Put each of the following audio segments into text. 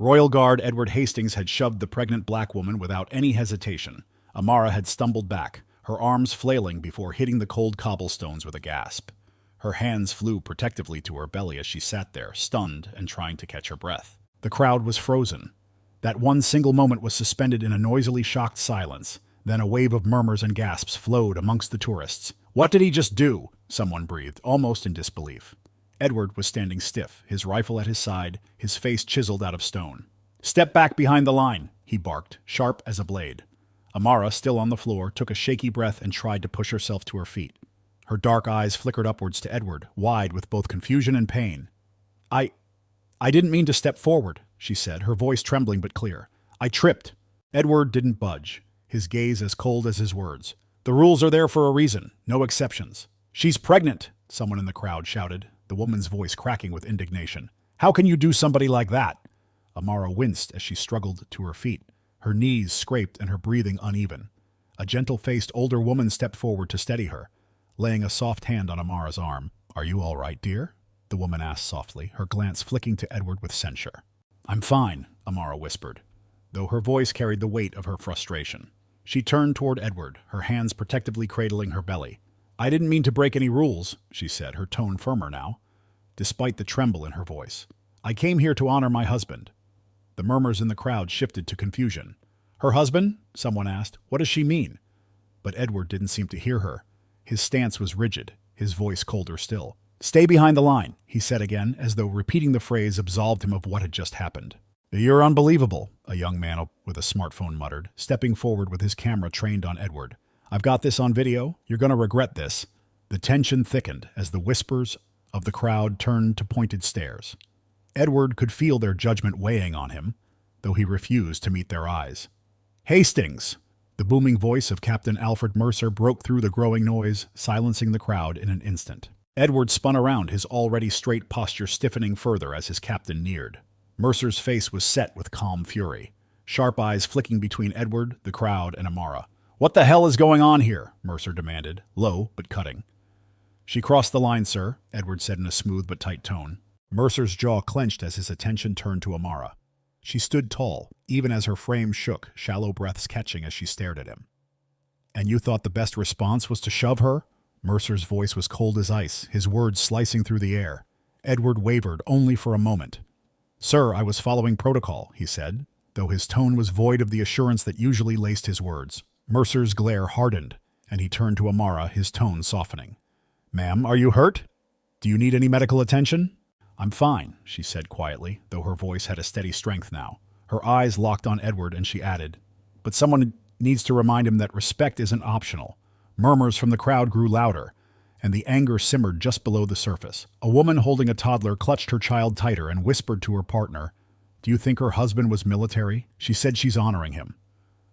Royal Guard Edward Hastings had shoved the pregnant black woman without any hesitation. Amara had stumbled back, her arms flailing before hitting the cold cobblestones with a gasp. Her hands flew protectively to her belly as she sat there, stunned and trying to catch her breath. The crowd was frozen. That one single moment was suspended in a noisily shocked silence. Then a wave of murmurs and gasps flowed amongst the tourists. "What did he just do?" someone breathed, almost in disbelief. Edward was standing stiff, his rifle at his side, his face chiseled out of stone. "Step back behind the line," he barked, sharp as a blade. Amara, still on the floor, took a shaky breath and tried to push herself to her feet. Her dark eyes flickered upwards to Edward, wide with both confusion and pain. I didn't mean to step forward," she said, her voice trembling but clear. "I tripped." Edward didn't budge, his gaze as cold as his words. "The rules are there for a reason, no exceptions." "She's pregnant," someone in the crowd shouted, the woman's voice cracking with indignation. "How can you do somebody like that?" Amara winced as she struggled to her feet, her knees scraped and her breathing uneven. A gentle-faced older woman stepped forward to steady her, laying a soft hand on Amara's arm. "Are you all right, dear?" the woman asked softly, her glance flicking to Edward with censure. "I'm fine," Amara whispered, though her voice carried the weight of her frustration. She turned toward Edward, her hands protectively cradling her belly. "I didn't mean to break any rules," she said, her tone firmer now, despite the tremble in her voice. "I came here to honor my husband." The murmurs in the crowd shifted to confusion. "Her husband?" someone asked. "What does she mean?" But Edward didn't seem to hear her. His stance was rigid, his voice colder still. "Stay behind the line," he said again, as though repeating the phrase absolved him of what had just happened. "You're unbelievable," a young man with a smartphone muttered, stepping forward with his camera trained on Edward. "I've got this on video. You're going to regret this." The tension thickened as the whispers of the crowd turned to pointed stares. Edward could feel their judgment weighing on him, though he refused to meet their eyes. "Hastings!" The booming voice of Captain Alfred Mercer broke through the growing noise, silencing the crowd in an instant. Edward spun around, his already straight posture stiffening further as his captain neared. Mercer's face was set with calm fury, sharp eyes flicking between Edward, the crowd, and Amara. "What the hell is going on here?" Mercer demanded, low but cutting. "She crossed the line, sir," Edward said in a smooth but tight tone. Mercer's jaw clenched as his attention turned to Amara. She stood tall, even as her frame shook, shallow breaths catching as she stared at him. "And you thought the best response was to shove her?" Mercer's voice was cold as ice, his words slicing through the air. Edward wavered only for a moment. "Sir, I was following protocol," he said, though his tone was void of the assurance that usually laced his words. Mercer's glare hardened, and he turned to Amara, his tone softening. "Ma'am, are you hurt? Do you need any medical attention?" "I'm fine," she said quietly, though her voice had a steady strength now. Her eyes locked on Edward, and she added, "But someone needs to remind him that respect isn't optional." Murmurs from the crowd grew louder, and the anger simmered just below the surface. A woman holding a toddler clutched her child tighter and whispered to her partner, "Do you think her husband was military? She said she's honoring him."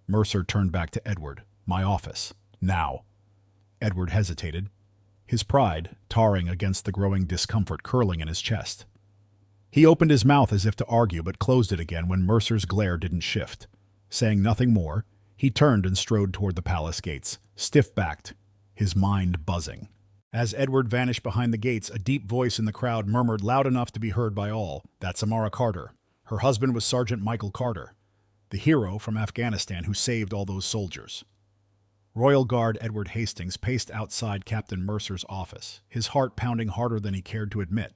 Mercer turned back to Edward. "My office. Now." Edward hesitated, his pride tarring against the growing discomfort curling in his chest. He opened his mouth as if to argue, but closed it again when Mercer's glare didn't shift. Saying nothing more, he turned and strode toward the palace gates, stiff-backed, his mind buzzing. As Edward vanished behind the gates, a deep voice in the crowd murmured loud enough to be heard by all, "That's Amara Carter. Her husband was Sergeant Michael Carter, the hero from Afghanistan who saved all those soldiers." Royal Guard Edward Hastings paced outside Captain Mercer's office, his heart pounding harder than he cared to admit.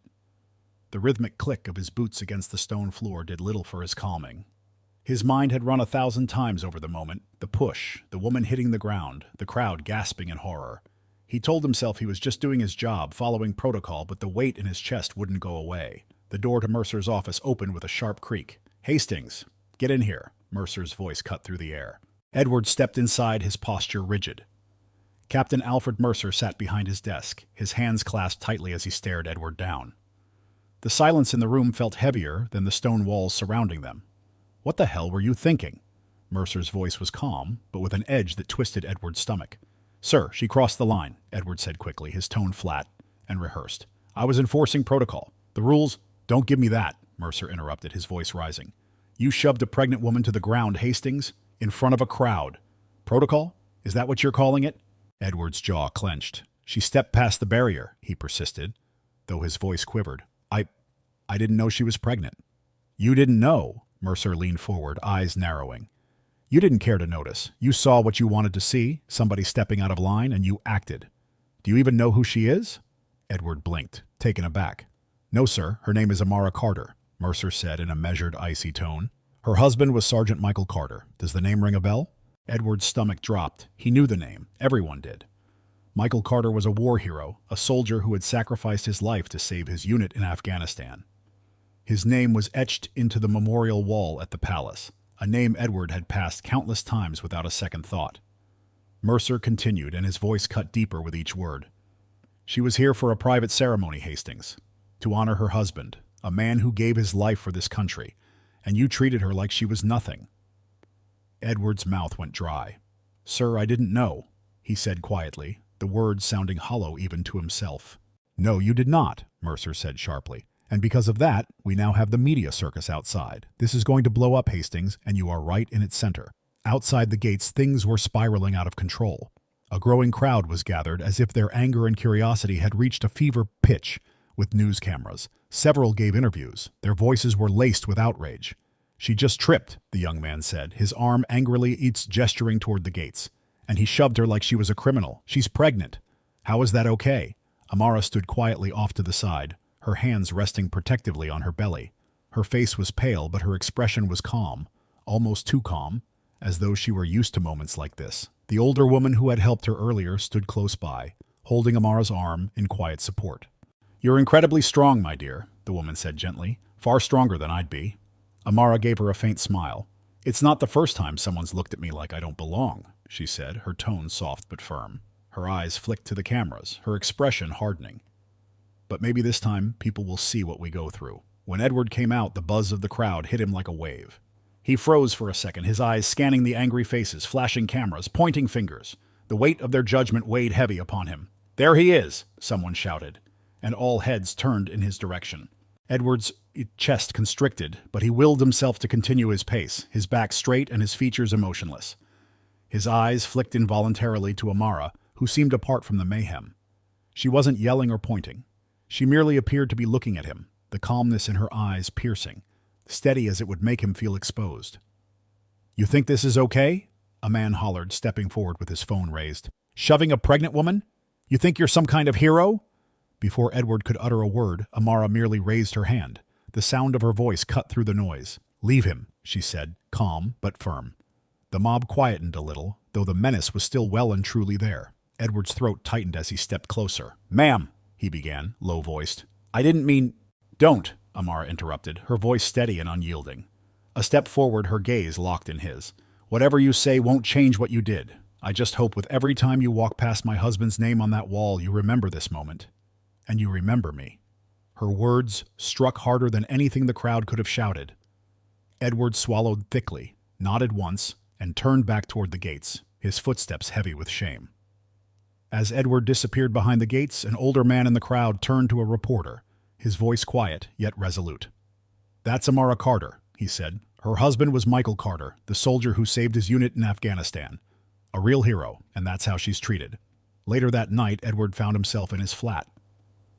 The rhythmic click of his boots against the stone floor did little for his calming. His mind had run 1,000 times over the moment, the push, the woman hitting the ground, the crowd gasping in horror. He told himself he was just doing his job, following protocol, but the weight in his chest wouldn't go away. The door to Mercer's office opened with a sharp creak. "Hastings, get in here," Mercer's voice cut through the air. Edward stepped inside, his posture rigid. Captain Alfred Mercer sat behind his desk, his hands clasped tightly as he stared Edward down. The silence in the room felt heavier than the stone walls surrounding them. "What the hell were you thinking?" Mercer's voice was calm, but with an edge that twisted Edward's stomach. "Sir, she crossed the line," Edward said quickly, his tone flat and rehearsed. "I was enforcing protocol. The rules—" "Don't give me that," Mercer interrupted, his voice rising. "You shoved a pregnant woman to the ground, Hastings, in front of a crowd. Protocol? Is that what you're calling it?" Edward's jaw clenched. "She stepped past the barrier," he persisted, though his voice quivered. I didn't know she was pregnant." "You didn't know?" Mercer leaned forward, eyes narrowing. You didn't care to notice. You saw what you wanted to see, somebody stepping out of line, and you acted. Do you even know who she is? Edward blinked, taken aback. No, sir. Her name is Amara Carter, Mercer said in a measured, icy tone. Her husband was Sergeant Michael Carter. Does the name ring a bell? Edward's stomach dropped. He knew the name. Everyone did. Michael Carter was a war hero, a soldier who had sacrificed his life to save his unit in Afghanistan. His name was etched into the memorial wall at the palace, a name Edward had passed countless times without a second thought. Mercer continued, and his voice cut deeper with each word. She was here for a private ceremony, Hastings, to honor her husband, a man who gave his life for this country, and you treated her like she was nothing. Edward's mouth went dry. Sir, I didn't know, he said quietly, the words sounding hollow even to himself. No, you did not, Mercer said sharply. And because of that, we now have the media circus outside. This is going to blow up, Hastings, and you are right in its center. Outside the gates, things were spiraling out of control. A growing crowd was gathered as if their anger and curiosity had reached a fever pitch with news cameras. Several gave interviews. Their voices were laced with outrage. She just tripped, the young man said, his arm angrily each gesturing toward the gates. And he shoved her like she was a criminal. She's pregnant. How is that okay? Amara stood quietly off to the side, her hands resting protectively on her belly. Her face was pale, but her expression was calm, almost too calm, as though she were used to moments like this. The older woman who had helped her earlier stood close by, holding Amara's arm in quiet support. You're incredibly strong, my dear, the woman said gently, far stronger than I'd be. Amara gave her a faint smile. It's not the first time someone's looked at me like I don't belong, she said, her tone soft but firm. Her eyes flicked to the cameras, her expression hardening. But maybe this time people will see what we go through. When Edward came out, the buzz of the crowd hit him like a wave. He froze for a second, his eyes scanning the angry faces, flashing cameras, pointing fingers. The weight of their judgment weighed heavy upon him. There he is, someone shouted, and all heads turned in his direction. Edward's chest constricted, but he willed himself to continue his pace, his back straight and his features emotionless. His eyes flicked involuntarily to Amara, who seemed apart from the mayhem. She wasn't yelling or pointing. She merely appeared to be looking at him, the calmness in her eyes piercing, steady as it would make him feel exposed. You think this is okay? A man hollered, stepping forward with his phone raised. Shoving a pregnant woman? You think you're some kind of hero? Before Edward could utter a word, Amara merely raised her hand. The sound of her voice cut through the noise. Leave him, she said, calm but firm. The mob quietened a little, though the menace was still well and truly there. Edward's throat tightened as he stepped closer. Ma'am, he began, low-voiced. I didn't mean— Don't, Amara interrupted, her voice steady and unyielding. A step forward, her gaze locked in his. Whatever you say won't change what you did. I just hope with every time you walk past my husband's name on that wall, you remember this moment. And you remember me. Her words struck harder than anything the crowd could have shouted. Edward swallowed thickly, nodded once, and turned back toward the gates, his footsteps heavy with shame. As Edward disappeared behind the gates, an older man in the crowd turned to a reporter, his voice quiet yet resolute. That's Amara Carter, he said. Her husband was Michael Carter, the soldier who saved his unit in Afghanistan. A real hero, and that's how she's treated. Later that night, Edward found himself in his flat.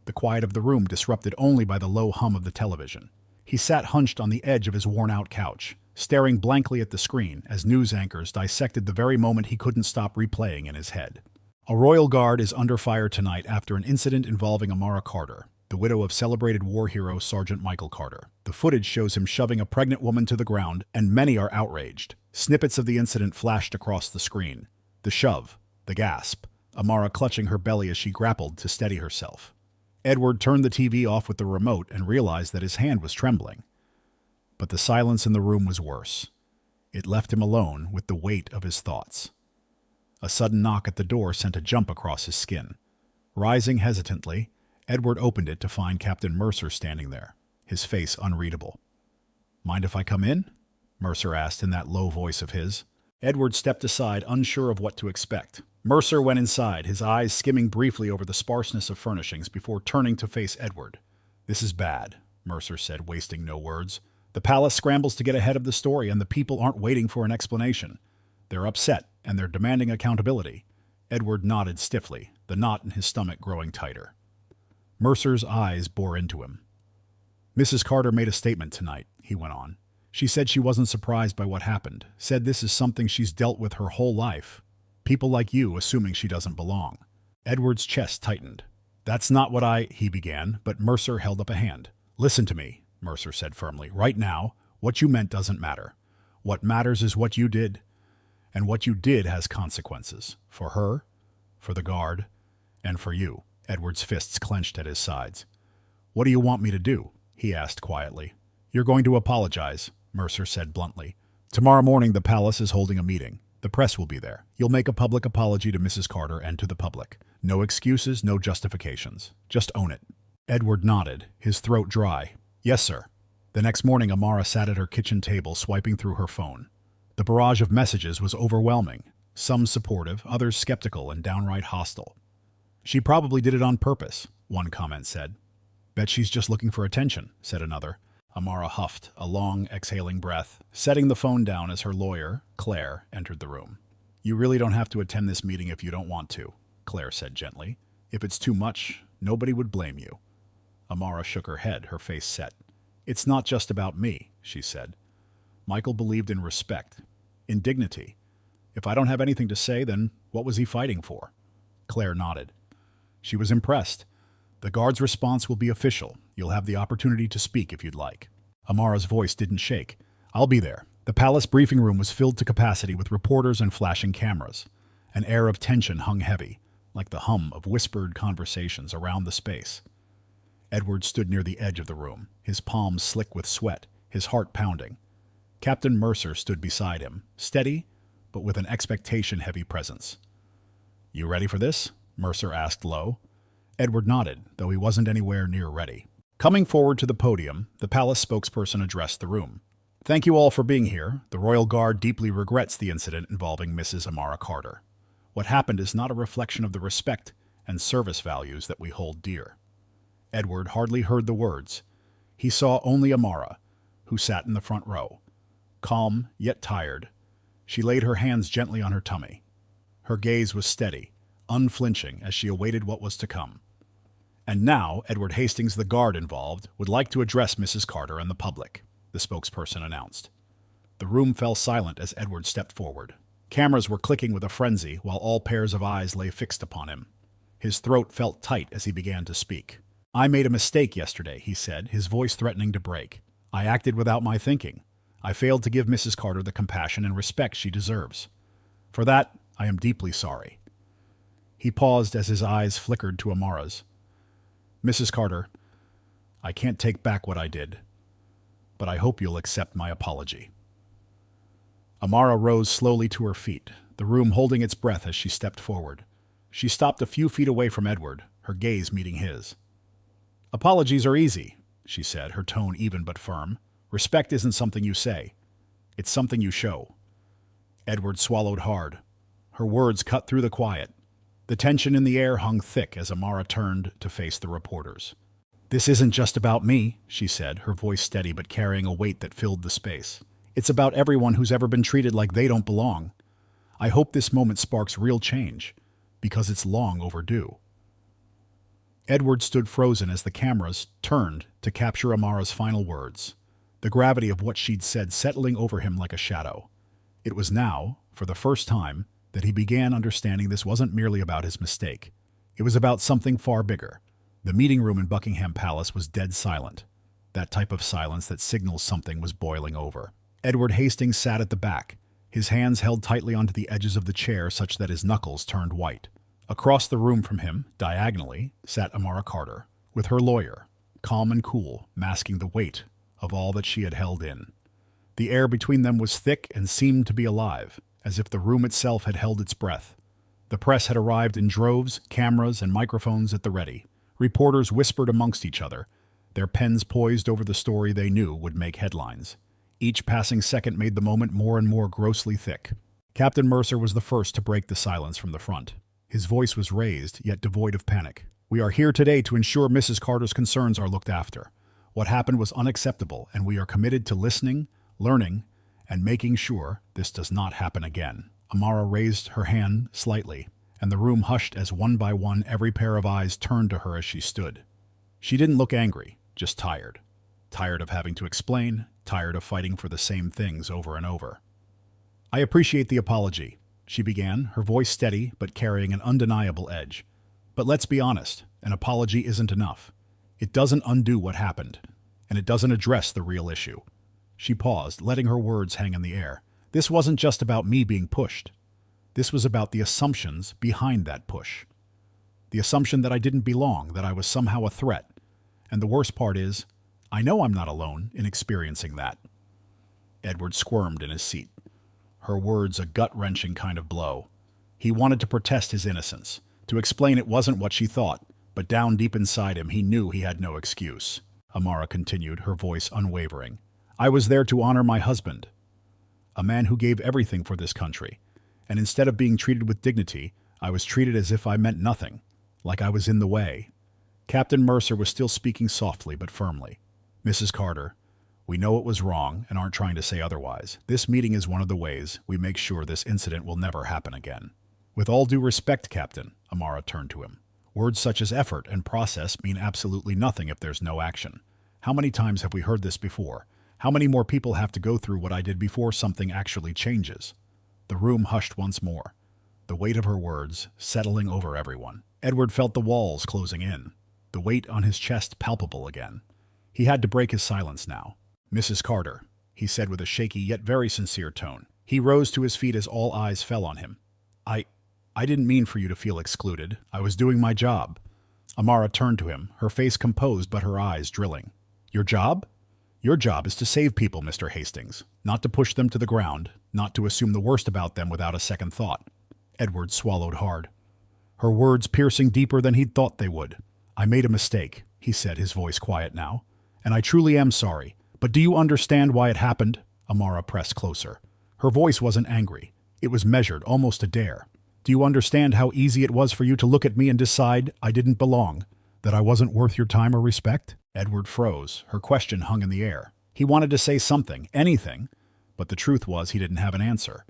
The quiet of the room disrupted only by the low hum of the television. He sat hunched on the edge of his worn-out couch, staring blankly at the screen as news anchors dissected the very moment he couldn't stop replaying in his head. A royal guard is under fire tonight after an incident involving Amara Carter, the widow of celebrated war hero Sergeant Michael Carter. The footage shows him shoving a pregnant woman to the ground, and many are outraged. Snippets of the incident flashed across the screen. The shove, the gasp, Amara clutching her belly as she grappled to steady herself. Edward turned the TV off with the remote and realized that his hand was trembling. But the silence in the room was worse. It left him alone with the weight of his thoughts. A sudden knock at the door sent a jump across his skin. Rising hesitantly, Edward opened it to find Captain Mercer standing there, his face unreadable. Mind if I come in? Mercer asked in that low voice of his. Edward stepped aside, unsure of what to expect. Mercer went inside, his eyes skimming briefly over the sparseness of furnishings before turning to face Edward. This is bad, Mercer said, wasting no words. The palace scrambles to get ahead of the story, and the people aren't waiting for an explanation. They're upset, and they're demanding accountability. Edward nodded stiffly, the knot in his stomach growing tighter. Mercer's eyes bore into him. Mrs. Carter made a statement tonight, he went on. She said she wasn't surprised by what happened, said this is something she's dealt with her whole life. People like you assuming she doesn't belong. Edward's chest tightened. That's not what he began, but Mercer held up a hand. Listen to me, Mercer said firmly. Right now, what you meant doesn't matter. What matters is what you did. And what you did has consequences. For her, for the guard, and for you. Edward's fists clenched at his sides. What do you want me to do? He asked quietly. You're going to apologize, Mercer said bluntly. Tomorrow morning the palace is holding a meeting. The press will be there. You'll make a public apology to Mrs. Carter and to the public. No excuses, no justifications. Just own it. Edward nodded, his throat dry. Yes, sir. The next morning Amara sat at her kitchen table swiping through her phone. The barrage of messages was overwhelming. Some supportive, others skeptical and downright hostile. She probably did it on purpose, one comment said. Bet she's just looking for attention, said another. Amara huffed, a long, exhaling breath, setting the phone down as her lawyer, Claire, entered the room. You really don't have to attend this meeting if you don't want to, Claire said gently. If it's too much, nobody would blame you. Amara shook her head, her face set. It's not just about me, she said. Michael believed in respect, in dignity. If I don't have anything to say, then what was he fighting for? Claire nodded. She was impressed. The guard's response will be official. You'll have the opportunity to speak if you'd like. Amara's voice didn't shake. I'll be there. The palace briefing room was filled to capacity with reporters and flashing cameras. An air of tension hung heavy, like the hum of whispered conversations around the space. Edward stood near the edge of the room, his palms slick with sweat, his heart pounding. Captain Mercer stood beside him, steady, but with an expectation-heavy presence. You ready for this? Mercer asked low. Edward nodded, though he wasn't anywhere near ready. Coming forward to the podium, the palace spokesperson addressed the room. Thank you all for being here. The Royal Guard deeply regrets the incident involving Mrs. Amara Carter. What happened is not a reflection of the respect and service values that we hold dear. Edward hardly heard the words. He saw only Amara, who sat in the front row. Calm, yet tired, she laid her hands gently on her tummy. Her gaze was steady, unflinching as she awaited what was to come. And now, Edward Hastings, the guard involved, would like to address Mrs. Carter and the public, the spokesperson announced. The room fell silent as Edward stepped forward. Cameras were clicking with a frenzy while all pairs of eyes lay fixed upon him. His throat felt tight as he began to speak. I made a mistake yesterday, he said, his voice threatening to break. I acted without my thinking. I failed to give Mrs. Carter the compassion and respect she deserves. For that, I am deeply sorry. He paused as his eyes flickered to Amara's. Mrs. Carter, I can't take back what I did, but I hope you'll accept my apology. Amara rose slowly to her feet, the room holding its breath as she stepped forward. She stopped a few feet away from Edward, her gaze meeting his. Apologies are easy, she said, her tone even but firm. Respect isn't something you say. It's something you show. Edward swallowed hard. Her words cut through the quiet. The tension in the air hung thick as Amara turned to face the reporters. This isn't just about me, she said, her voice steady but carrying a weight that filled the space. It's about everyone who's ever been treated like they don't belong. I hope this moment sparks real change, because it's long overdue. Edward stood frozen as the cameras turned to capture Amara's final words, the gravity of what she'd said settling over him like a shadow. It was now, for the first time, that he began understanding this wasn't merely about his mistake. It was about something far bigger. The meeting room in Buckingham Palace was dead silent, that type of silence that signals something was boiling over. Edward Hastings sat at the back, his hands held tightly onto the edges of the chair such that his knuckles turned white. Across the room from him, diagonally, sat Amara Carter, with her lawyer, calm and cool, masking the weight of all that she had held in. The air between them was thick and seemed to be alive, as if the room itself had held its breath. The press had arrived in droves, cameras and microphones at the ready. Reporters whispered amongst each other, their pens poised over the story they knew would make headlines. Each passing second made the moment more and more grossly thick. Captain Mercer was the first to break the silence from the front. His voice was raised, yet devoid of panic. We are here today to ensure Mrs. Carter's concerns are looked after. What happened was unacceptable, and we are committed to listening, learning, and making sure this does not happen again. Amara raised her hand slightly, and the room hushed as one by one every pair of eyes turned to her as she stood. She didn't look angry, just tired. tired of having to explain, tired of fighting for the same things over and over. "I appreciate the apology," she began, her voice steady but carrying an undeniable edge. "But let's be honest, an apology isn't enough. It doesn't undo what happened, and it doesn't address the real issue." She paused, letting her words hang in the air. This wasn't just about me being pushed. This was about the assumptions behind that push. The assumption that I didn't belong, that I was somehow a threat. And the worst part is, I know I'm not alone in experiencing that. Edward squirmed in his seat, her words a gut-wrenching kind of blow. He wanted to protest his innocence, to explain it wasn't what she thought, but down deep inside him he knew he had no excuse. Amara continued, her voice unwavering. "I was there to honor my husband, a man who gave everything for this country, and instead of being treated with dignity, I was treated as if I meant nothing, like I was in the way." Captain Mercer was still speaking softly but firmly. "Mrs. Carter, we know it was wrong and aren't trying to say otherwise. This meeting is one of the ways we make sure this incident will never happen again." "With all due respect, Captain," Amara turned to him. "Words such as effort and process mean absolutely nothing if there's no action. How many times have we heard this before? How many more people have to go through what I did before something actually changes?" The room hushed once more, the weight of her words settling over everyone. Edward felt the walls closing in, the weight on his chest palpable again. He had to break his silence now. "Mrs. Carter," he said with a shaky yet very sincere tone. He rose to his feet as all eyes fell on him. I didn't mean for you to feel excluded. I was doing my job." Amara turned to him, her face composed but her eyes drilling. "Your job? Your job is to save people, Mr. Hastings, not to push them to the ground, not to assume the worst about them without a second thought." Edward swallowed hard, her words piercing deeper than he'd thought they would. "I made a mistake," he said, his voice quiet now, "and I truly am sorry. But do you understand why it happened?" Amara pressed closer. Her voice wasn't angry. It was measured, almost a dare. "Do you understand how easy it was for you to look at me and decide I didn't belong, that I wasn't worth your time or respect?" Edward froze. Her question hung in the air. He wanted to say something, anything, but the truth was he didn't have an answer.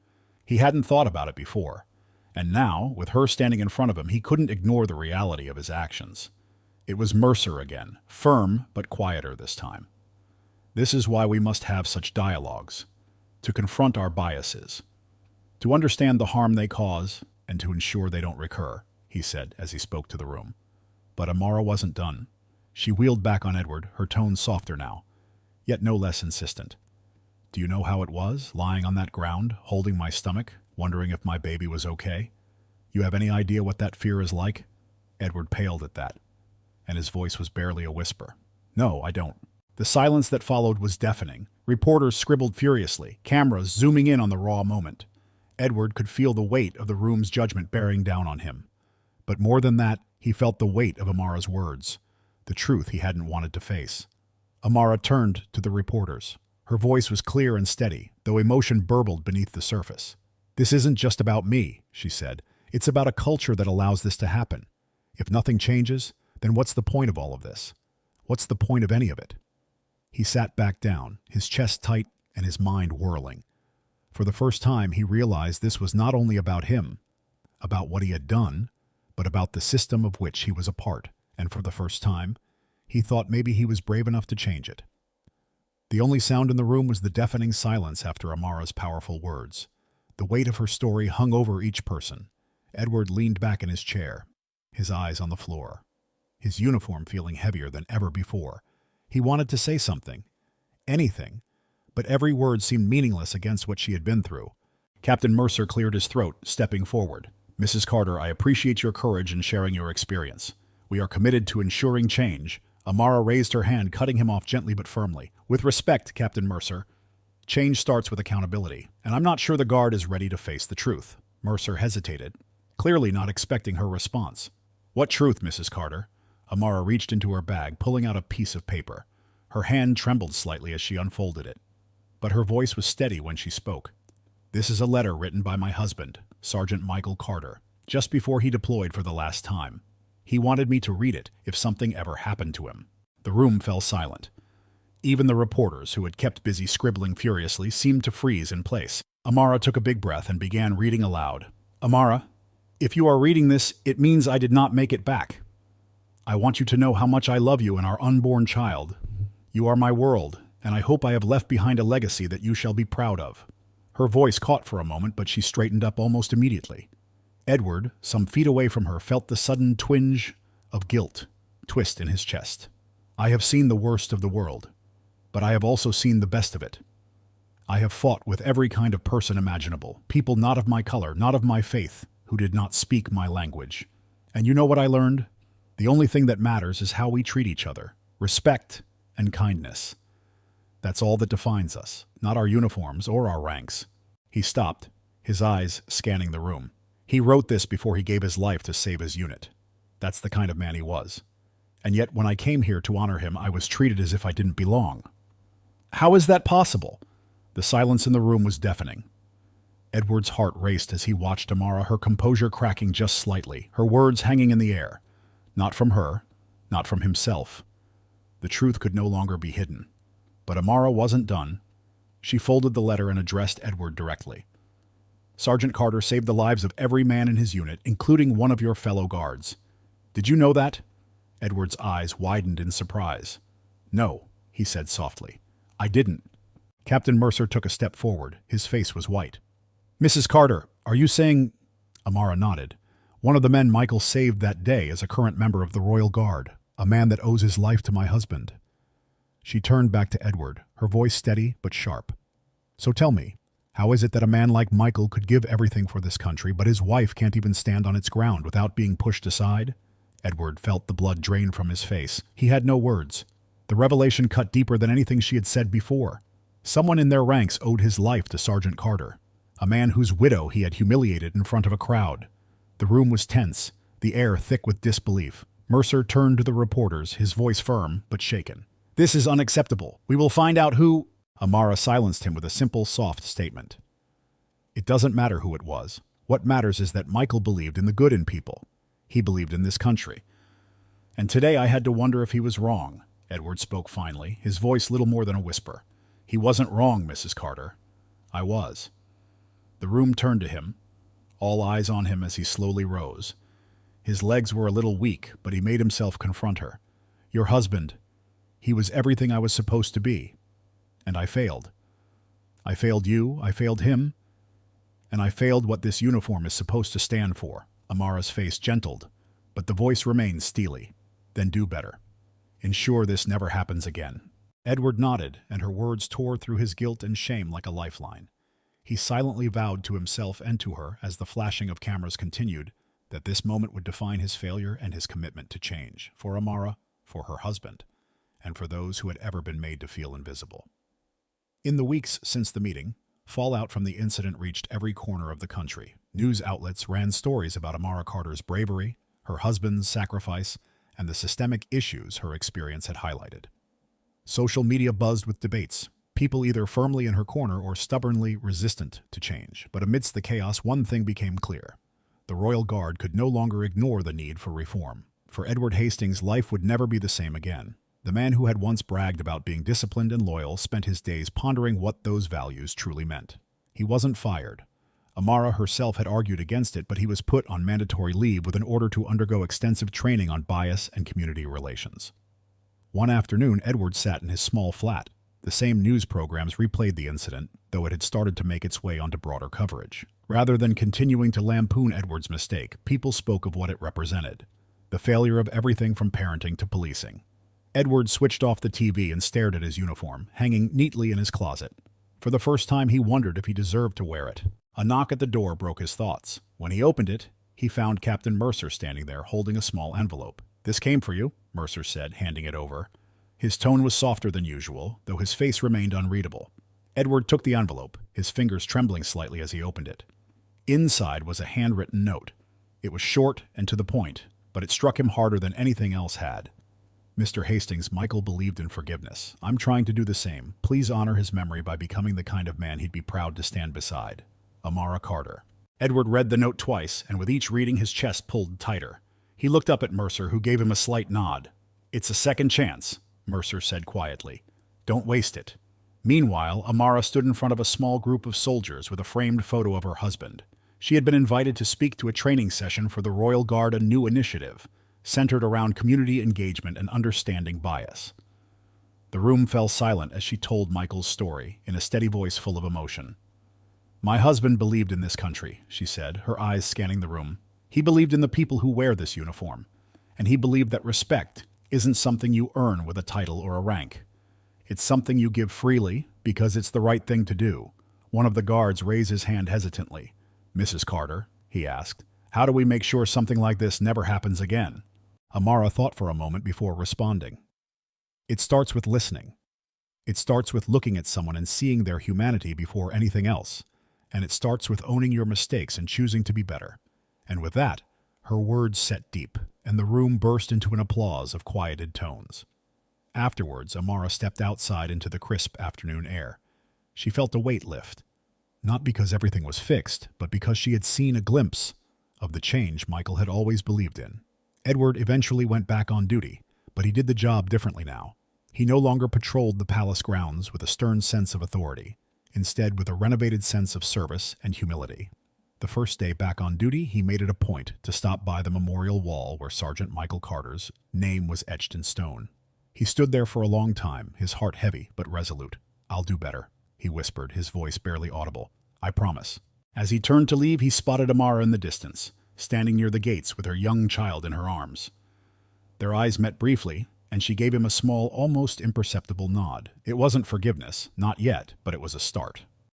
He hadn't thought about it before. And now, with her standing in front of him, he couldn't ignore the reality of his actions. It was Mercer again, firm but quieter this time. "This is why we must have such dialogues, to confront our biases, to understand the harm they cause, and to ensure they don't recur," he said as he spoke to the room. But Amara wasn't done. She wheeled back on Edward, her tone softer now, yet no less insistent. "Do you know how it was, lying on that ground, holding my stomach, wondering if my baby was okay? You have any idea what that fear is like?" Edward paled at that, and his voice was barely a whisper. "No, I don't." The silence that followed was deafening. Reporters scribbled furiously, cameras zooming in on the raw moment. Edward could feel the weight of the room's judgment bearing down on him. But more than that, he felt the weight of Amara's words, the truth he hadn't wanted to face. Amara turned to the reporters. Her voice was clear and steady, though emotion burbled beneath the surface. "This isn't just about me," she said. "It's about a culture that allows this to happen. If nothing changes, then what's the point of all of this? What's the point of any of it?" He sat back down, his chest tight and his mind whirling. For the first time, he realized this was not only about him, about what he had done, but about the system of which he was a part, and for the first time, he thought maybe he was brave enough to change it. The only sound in the room was the deafening silence after Amara's powerful words. The weight of her story hung over each person. Edward leaned back in his chair, his eyes on the floor, his uniform feeling heavier than ever before. He wanted to say something, anything, but every word seemed meaningless against what she had been through. Captain Mercer cleared his throat, stepping forward. "Mrs. Carter, I appreciate your courage in sharing your experience. We are committed to ensuring change." Amara raised her hand, cutting him off gently but firmly. "With respect, Captain Mercer, change starts with accountability, and I'm not sure the Guard is ready to face the truth." Mercer hesitated, clearly not expecting her response. "What truth, Mrs. Carter?" Amara reached into her bag, pulling out a piece of paper. Her hand trembled slightly as she unfolded it, but her voice was steady when she spoke. "This is a letter written by my husband, Sergeant Michael Carter, just before he deployed for the last time. He wanted me to read it if something ever happened to him." The room fell silent. Even the reporters, who had kept busy scribbling furiously, seemed to freeze in place. Amara took a big breath and began reading aloud. "Amara, if you are reading this, it means I did not make it back. I want you to know how much I love you and our unborn child. You are my world, and I hope I have left behind a legacy that you shall be proud of." Her voice caught for a moment, but she straightened up almost immediately. Edward, some feet away from her, felt the sudden twinge of guilt twist in his chest. "I have seen the worst of the world, but I have also seen the best of it. I have fought with every kind of person imaginable, people not of my color, not of my faith, who did not speak my language. And you know what I learned? The only thing that matters is how we treat each other. Respect and kindness. That's all that defines us, not our uniforms or our ranks." He stopped, his eyes scanning the room. He wrote this before he gave his life to save his unit. That's the kind of man he was. And yet when I came here to honor him, I was treated as if I didn't belong. How is that possible? The silence in the room was deafening. Edward's heart raced as he watched Amara, her composure cracking just slightly, her words hanging in the air. Not from her, not from himself. The truth could no longer be hidden. But Amara wasn't done. She folded the letter and addressed Edward directly. "Sergeant Carter saved the lives of every man in his unit, including one of your fellow guards. Did you know that?" Edward's eyes widened in surprise. "No," he said softly. "I didn't." Captain Mercer took a step forward. His face was white. "Mrs. Carter, are you saying—" Amara nodded. "One of the men Michael saved that day is a current member of the Royal Guard, a man that owes his life to my husband." She turned back to Edward, her voice steady but sharp. "So tell me, how is it that a man like Michael could give everything for this country, but his wife can't even stand on its ground without being pushed aside?" Edward felt the blood drain from his face. He had no words. The revelation cut deeper than anything she had said before. Someone in their ranks owed his life to Sergeant Carter, a man whose widow he had humiliated in front of a crowd. The room was tense, the air thick with disbelief. Mercer turned to the reporters, his voice firm but shaken. "This is unacceptable. We will find out who—" Amara silenced him with a simple, soft statement. "It doesn't matter who it was. What matters is that Michael believed in the good in people. He believed in this country. And today I had to wonder if he was wrong." Edward spoke finally, his voice little more than a whisper. "He wasn't wrong, Mrs. Carter. I was." The room turned to him, all eyes on him as he slowly rose. His legs were a little weak, but he made himself confront her. "Your husband, he was everything I was supposed to be. And I failed. I failed you, I failed him, and I failed what this uniform is supposed to stand for." Amara's face gentled, but the voice remained steely. "Then do better. Ensure this never happens again." Edward nodded, and her words tore through his guilt and shame like a lifeline. He silently vowed to himself and to her, as the flashing of cameras continued, that this moment would define his failure and his commitment to change, for Amara, for her husband, and for those who had ever been made to feel invisible. In the weeks since the meeting, fallout from the incident reached every corner of the country. News outlets ran stories about Amara Carter's bravery, her husband's sacrifice, and the systemic issues her experience had highlighted. Social media buzzed with debates, people either firmly in her corner or stubbornly resistant to change. But amidst the chaos, one thing became clear. The Royal Guard could no longer ignore the need for reform. For Edward Hastings, life would never be the same again. The man who had once bragged about being disciplined and loyal spent his days pondering what those values truly meant. He wasn't fired. Amara herself had argued against it, but he was put on mandatory leave with an order to undergo extensive training on bias and community relations. One afternoon, Edward sat in his small flat. The same news programs replayed the incident, though it had started to make its way onto broader coverage. Rather than continuing to lampoon Edward's mistake, people spoke of what it represented: the failure of everything from parenting to policing. Edward switched off the TV and stared at his uniform, hanging neatly in his closet. For the first time, he wondered if he deserved to wear it. A knock at the door broke his thoughts. When he opened it, he found Captain Mercer standing there, holding a small envelope. "This came for you," Mercer said, handing it over. His tone was softer than usual, though his face remained unreadable. Edward took the envelope, his fingers trembling slightly as he opened it. Inside was a handwritten note. It was short and to the point, but it struck him harder than anything else had. "Mr. Hastings, Michael believed in forgiveness. I'm trying to do the same. Please honor his memory by becoming the kind of man he'd be proud to stand beside. Amara Carter." Edward read the note twice, and with each reading his chest pulled tighter. He looked up at Mercer, who gave him a slight nod. "It's a second chance," Mercer said quietly. "Don't waste it." Meanwhile, Amara stood in front of a small group of soldiers with a framed photo of her husband. She had been invited to speak to a training session for the Royal Guard, a new initiative centered around community engagement and understanding bias. The room fell silent as she told Michael's story, in a steady voice full of emotion. My husband believed in this country, she said, her eyes scanning the room. He believed in the people who wear this uniform. And he believed that respect isn't something you earn with a title or a rank. It's something you give freely because it's the right thing to do. One of the guards raised his hand hesitantly. Mrs. Carter, he asked, how do we make sure something like this never happens again? Amara thought for a moment before responding. It starts with listening. It starts with looking at someone and seeing their humanity before anything else. And it starts with owning your mistakes and choosing to be better. And with that, her words set deep, and the room burst into an applause of quieted tones. Afterwards, Amara stepped outside into the crisp afternoon air. She felt a weight lift, not because everything was fixed, but because she had seen a glimpse of the change Michael had always believed in. Edward eventually went back on duty, but he did the job differently now. He no longer patrolled the palace grounds with a stern sense of authority, instead with a renovated sense of service and humility. The first day back on duty, he made it a point to stop by the memorial wall where Sergeant Michael Carter's name was etched in stone. He stood there for a long time, his heart heavy but resolute. I'll do better, he whispered, his voice barely audible. I promise. As he turned to leave, he spotted Amara in the distance, standing near the gates with her young child in her arms. Their eyes met briefly, and she gave him a small, almost imperceptible nod. It wasn't forgiveness, not yet, but it was a start.